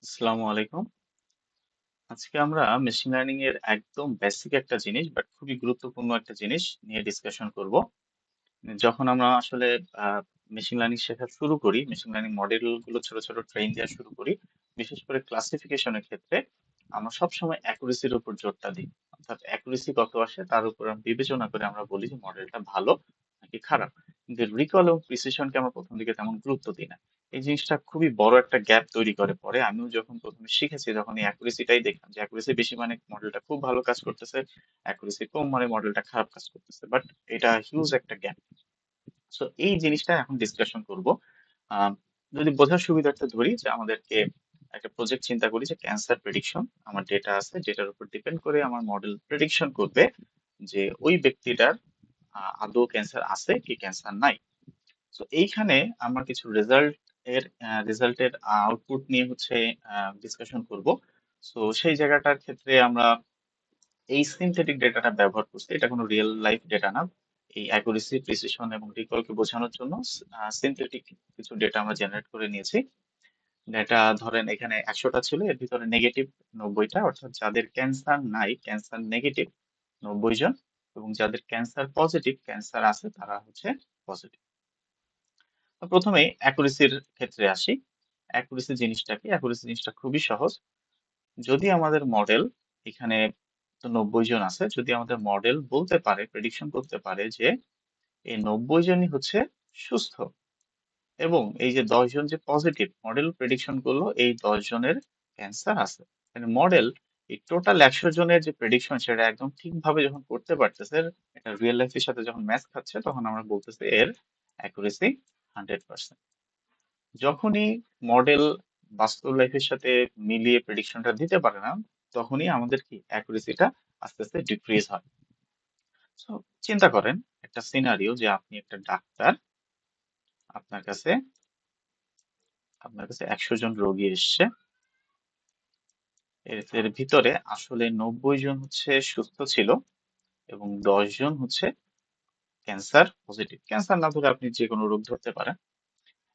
আসসালামু আলাইকুম। আজকে আমরা মেশিন লার্নিং এর একদম বেসিক একটা জিনিস বাট খুবই গুরুত্বপূর্ণ একটা জিনিস নিয়ে ডিসকাশন করব। যখন আমরা আসলে মেশিন লার্নিং শেখা শুরু করি, মেশিন লার্নিং মডেল গুলো ছোট ছোট ট্রেন দেওয়া শুরু করি, বিশেষ করে ক্লাসিফিকেশনের ক্ষেত্রে আমরা সবসময় অ্যাকুরেসির উপর জোরটা দিই। অর্থাৎ অ্যাকুরেসি কত আসে তার উপর আমরা বিবেচনা করে আমরা বলি যে মডেলটা ভালো নাকি খারাপ। কিন্তু রিকল এবং প্রিসিশনকে আমরা প্রথম দিকে তেমন গুরুত্ব দিই না। এই জিনিসটা খুবই বড় একটা গ্যাপ তৈরি করে পরে। আমিও যখন প্রথমে শিখেছি তখন এই অ্যাকুরেসিটাই দেখলাম যে অ্যাকুরেসি বেশি মানে মডেলটা খুব ভালো কাজ করতেছে, অ্যাকুরেসি কম মানে মডেলটা খারাপ কাজ করতেছে। বাট এটা হিউজ একটা গ্যাপ। সো এই জিনিসটা এখন ডিসকাশন করব। আহ, যদি বোঝার সুবিধার্থে ধরি যে আমাদেরকে একটা প্রজেক্ট চিন্তা করি যে ক্যান্সার প্রেডিকশন, আমার ডেটা আছে যেটার উপর ডিপেন্ড করে আমার মডেল প্রেডিকশন করবে যে ওই ব্যক্তিটার আদৌ ক্যান্সার আছে কি ক্যান্সার নাই। তো এইখানে আমরা কিছু রেজাল্টের আউটপুট নিয়ে হচ্ছে ডিসকাশন করব। তো সেই জায়গাটার ক্ষেত্রে আমরা এই সিনথেটিক ডেটাটা ব্যবহার করছি, এটা কোনো রিয়েল লাইফ ডেটা না। এই অ্যাকুরেসি, প্রিসিশন এবং রিকলকে বোঝানোর জন্য সিনথেটিক কিছু ডেটা আমরা জেনারেট করে নিয়েছি। ডেটা ধরেন এখানে 100টা ছিল, এর ভিতরে নেগেটিভ 90টা, অর্থাৎ যাদের ক্যান্সার নাই, ক্যান্সার নেগেটিভ 90 জন, এবং যাদের ক্যান্সার পজিটিভ, ক্যান্সার আছে, তারা হচ্ছে পজিটিভ। প্রথমেই অ্যাকুরেসির ক্ষেত্রে আসি। অ্যাকুরেসি জিনিসটা খুবই সহজ। যদি আমাদের মডেল, এখানে তো 90 জন আছে, যদি আমাদের মডেল বলতে পারে, প্রেডিকশন করতে পারে যে এই 90 জনই হচ্ছে সুস্থ, এবং এই যে 10 জন যে পজিটিভ, মডেল প্রেডিকশন করলো এই 10 জনের ক্যান্সার আছে, মানে মডেল এই টোটাল 100 জনের যে প্রেডিকশন সেটা একদম ঠিকভাবে যখন করতে পারতেছে, এটা রিয়েল লাইফের সাথে যখন ম্যাচ খাচ্ছে, তখন আমরা বলতেছি এর অ্যাকুরেসি 100%। যখনই মডেল বাস্তব লাইফের সাথে মিলিয়ে প্রেডিকশনটা দিতে পারে না, তখনই আমাদের কি অ্যাকুরেসিটা আস্তে আস্তে ডিক্রিজ হয়। তো চিন্তা করেন একটা সিনারিও যে আপনি একটা ডাক্তার, আপনার কাছে আপনার কাছে 100 জন রোগী এসছে, এর ভিতরে আসলে 90 জন হচ্ছে সুস্থ ছিল এবং 10 জন হচ্ছে ক্যান্সার পজিটিভ। ক্যান্সার না ধরে আপনি যে কোনো রোগ ধরতে পারেন।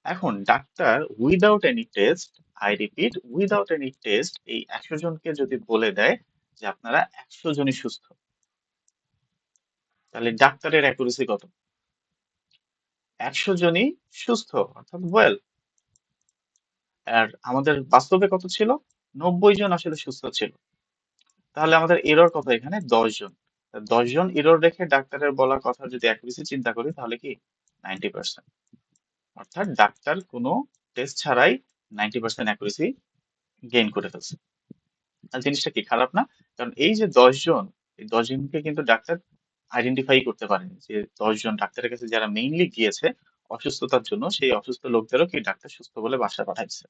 এখন doctor without any test, I repeat without any test, এই 100 জনকে যদি বলে দেয় যে আপনারা 100 জনই সুস্থ, তাহলে ডাক্তারের অ্যাকুরেসি কত? 100 জনই সুস্থ, অর্থাৎ ওয়েল। আর আমাদের বাস্তবে কত ছিল? 90 জন আসলে সুস্থ ছিল। তাহলে আমাদের এরর কত এখানে? 10 জন। 10 জন এরর রেখে ডাক্তারের বলা কথা যদি অ্যাকুরেসি চিন্তা করি, তাহলে কি 90%। অর্থাৎ ডাক্তার কোনো টেস্ট ছাড়াই 90% অ্যাকুরেসি গেইন করে ফেলছে। আর জিনিসটা কি খারাপ না? কারণ এই যে 10 জন, এই 10 জনকে কিন্তু ডাক্তার আইডেন্টিফাই করতে পারেনি যে 10 জন ডাক্তারের কাছে যারা মেইনলি গিয়েছে অসুস্থতার জন্য, সেই অসুস্থ লোকদেরও কি ডাক্তার সুস্থ বলে বাসায় পাঠাইছে।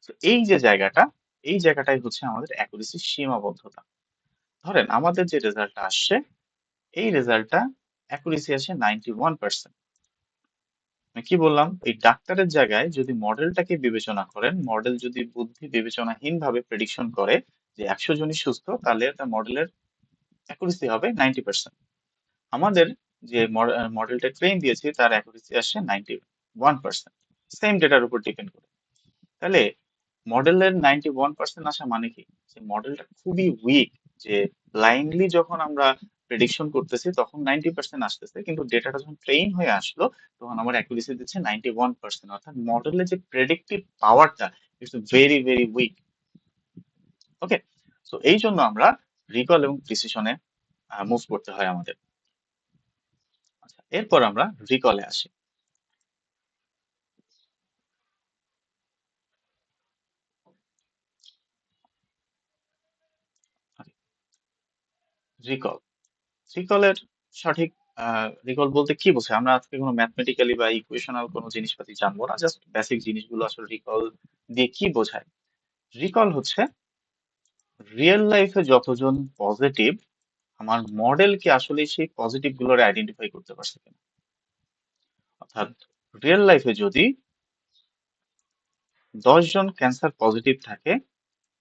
তো এই যে জায়গাটা, এই জায়গাটাই হচ্ছে আমাদের অ্যাকুরেসির সীমাবদ্ধতা। ধরেন আমাদের যে রেজাল্টটা আসছে, এই রেজাল্টটা অ্যাকুরেসি আসে 91%। আমি কি বললাম? এই ডাক্তারের জায়গায় যদি মডেলটাকে বিবেচনা করেন, মডেল যদি বুদ্ধি বিবেচনাহীন ভাবে প্রেডিকশন করে যে 100 জনই সুস্থ, তাহলে তার মডেলের অ্যাকুরেসি হবে 90%। আমাদের যে মডেলটা ট্রেন দিয়েছি তার অ্যাকুরেসি আসে 91%, সেম ডেটার উপর ডিপেন্ড করে। তাহলে মডেলের 91% আসা মানে কি? যে মডেলটা খুবই উইক, যে ব্লাইন্ডলি যখন আমরা প্রেডিকশন করতেছি তখন 90% আসতেছে, কিন্তু ডেটাটা যখন ট্রেন হয়ে আসলো তখন আমার অ্যাকুরেসি দিচ্ছে 91%। অর্থাৎ মডেলের যে প্রেডিক্টিভ পাওয়ারটা, ইটস ভেরি ভেরি উইক। ওকে, তো এই জন্য আমরা রিকল এবং প্রিসিশনে মুভ করতে হয় আমাদের। আচ্ছা, এরপর আমরা রিকলে আসি। রিকল, রিকলের সঠিক রিকল বলতে কি বোঝায়? আমরা আজকে কোনো ম্যাথমেটিক্যালি বা ইকুয়েশনাল কোনো জিনিসপাতি জানবো না, জাস্ট বেসিক জিনিসগুলো আসলে রিকল দিয়ে কি বোঝায়। রিকল হচ্ছে রিয়েল লাইফে যতজন পজিটিভ, আমার মডেল কি আসলে সেই পজিটিভ গুলোর আইডেন্টিফাই করতে পারছে কিনা। অর্থাৎ রিয়েল লাইফে যদি 10 জন ক্যান্সার পজিটিভ থাকে,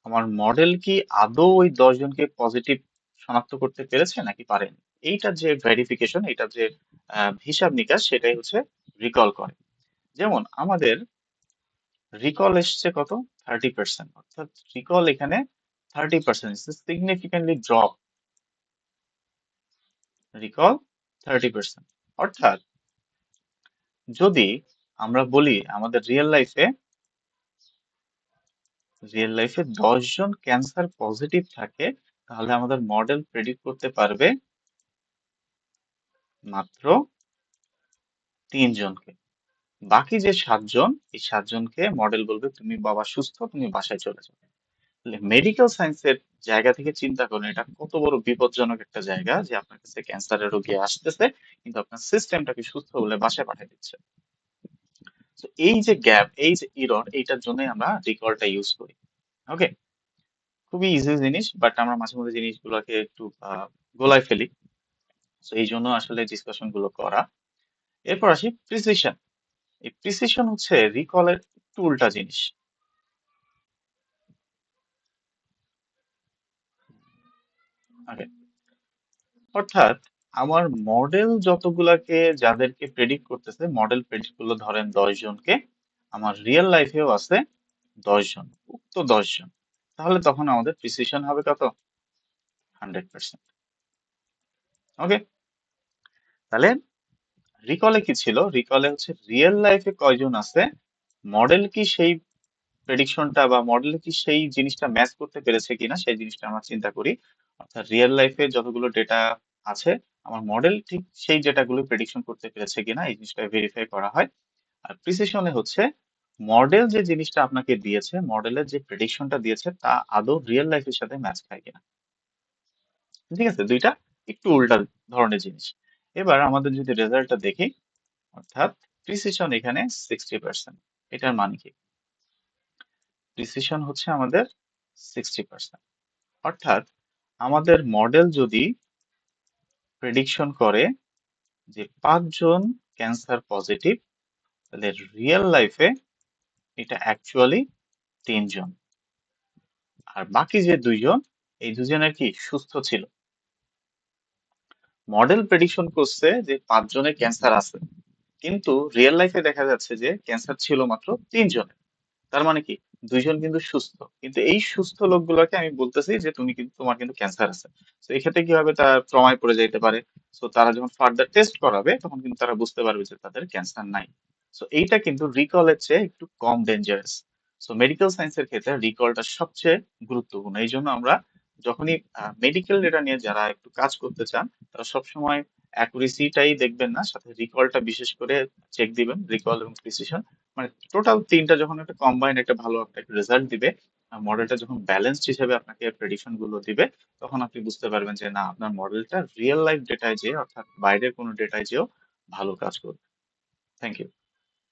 আমার মডেল কি আদৌ ওই 10 জনকে পজিটিভ শনাক্ত করতে পেরেছে নাকি পারেনি। এইটা যে ভেরিফিকেশন, এটা যে হিসাব নিকাশ, সেটাই হচ্ছে রিকল করে। যেমন আমাদের রিকল এসছে কত? 30%, অর্থাৎ রিকল এখানে 30%, সিগনিফিকেন্টলি ড্রপ রিকল 30%। অর্থাৎ যদি আমরা বলি আমাদের রিয়েল লাইফে 10 জন ক্যান্সার পজিটিভ থাকে, তাহলে আমাদের মডেল প্রেডিক্ট করতে পারবে মাত্র 3 জনকে। বাকি যে 7 জন, এই 7 জনকে মডেল বলবে তুমি বাবা সুস্থ, তুমি বাসায় চলে যাও। মেডিকেল সায়েন্সের জায়গা থেকে চিন্তা করুন, এটা কত বড় বিপজ্জনক একটা জায়গা যে আপনার কাছে ক্যান্সারের রোগী আসতেছে, কিন্তু আপনার সিস্টেমটাকে সুস্থ বলে বাসায় পাঠিয়ে দিচ্ছে। তো এই যে গ্যাপ, এই যে ইরর, এইটার জন্যই আমরা রিকলটা ইউজ করি। ওকে, খুবই ইজি জিনিস, বাট আমরা মাঝে মধ্যে জিনিসগুলোকে একটু গোলায় ফেলি। তো এই জন্য আসলে ডিসকাশন গুলো করা। এরপর আসি প্রিসিশন। এই প্রিসিশন হচ্ছে রিকলের একটু উল্টা জিনিস। ওকে, অর্থাৎ আমার মডেল যতগুলাকে যাদেরকে প্রেডিক্ট করতেছে, মডেল প্রেডিক্ট করলো ধরেন 10 জনকে, আমার রিয়েল লাইফেও আছে 10 জন, উক্ত 10 জন, তাহলে তখন আমাদের প্রিসিশন হবে কত? 100%। ওকে, তাহলে রিকলে কি ছিল? রিকলে হচ্ছে রিয়েল লাইফে কয়জন আছে, মডেল কি সেই প্রেডিকশনটা বা মডেল কি সেই জিনিসটা ম্যাচ করতে পেরেছে কিনা, সেই জিনিসটা আমরা চিন্তা করি। অর্থাৎ রিয়েল লাইফে যতগুলো ডেটা আছে, আমার মডেল ঠিক সেই ডেটাগুলো প্রেডিকশন করতে পেরেছে কিনা, এই জিনিসটা ভেরিফাই করা হয়। আর প্রিসিশনে হচ্ছে মডেল যে জিনিসটা আপনাকে দিয়েছে, মডেলের যে প্রেডিকশনটা দিয়েছে, তা আদৌ রিয়েল লাইফের সাথে ম্যাচ খায় কিনা। ঠিক আছে, দুইটা একটু উল্টা ধরনের জিনিস। এবার আমাদের যদি রেজাল্টটা দেখি, অর্থাৎ প্রিসিশন এখানে 60%। এটার মানে কি? প্রিসিশন হচ্ছে আমাদের 60%। অর্থাৎ আমাদের মডেল যদি প্রেডিকশন করে যে 5 জন ক্যান্সার পজিটিভ, তাহলে রিয়েল লাইফে এটা অ্যাকচুয়ালি 3 জন। আর বাকি যে 2 জন, এই 2 জনের কি সুস্থ ছিল। মডেল প্রেডিকশন করছে যে 5 জনের ক্যান্সার আছে, কিন্তু রিয়েল লাইফে দেখা যাচ্ছে যে ক্যান্সার ছিল মাত্র 3 জনের। তার মানে কি, 2 জন কিন্তু সুস্থ, কিন্তু এই সুস্থ লোকগুলোকে আমি বলতেছি যে তুমি কিন্তু, তোমার কিন্তু ক্যান্সার আছে। তো এই ক্ষেত্রে কি হবে, তারা ট্রমায় পড়ে যাইতে পারে। তো তারা যখন ফার্দার টেস্ট করাবে, তখন কিন্তু তারা বুঝতে পারবে যে তাদের ক্যান্সার নাই। তো এইটা কিন্তু রিকলের চেয়ে একটু কম ডেঞ্জারাস। সো মেডিকেল সায়েন্সের ক্ষেত্রে রিকলটা সবচেয়ে গুরুত্বপূর্ণ। এই জন্য আমরা যখনই মেডিকেল ডেটা নিয়ে যারা একটু কাজ করতে চান, তারা সবসময় অ্যাকুরেসিটাই দেখবেন না, সাথে রিকলটা বিশেষ করে চেক দিবেন, রিকল এবং প্রিসিশন। মানে টোটাল তিনটা যখন একটা কম্বাইন্ড একটা ভালো একটা রেজাল্ট দিবে, মডেলটা যখন ব্যালেন্সড হিসেবে আপনাকে প্রেডিকশন গুলো দিবে, তখন আপনি বুঝতে পারবেন যে না, আপনার মডেলটা রিয়েল লাইফ ডেটায় যে, অর্থাৎ বাইরের কোনো ডেটায় যেও ভালো কাজ করবে। Thank you.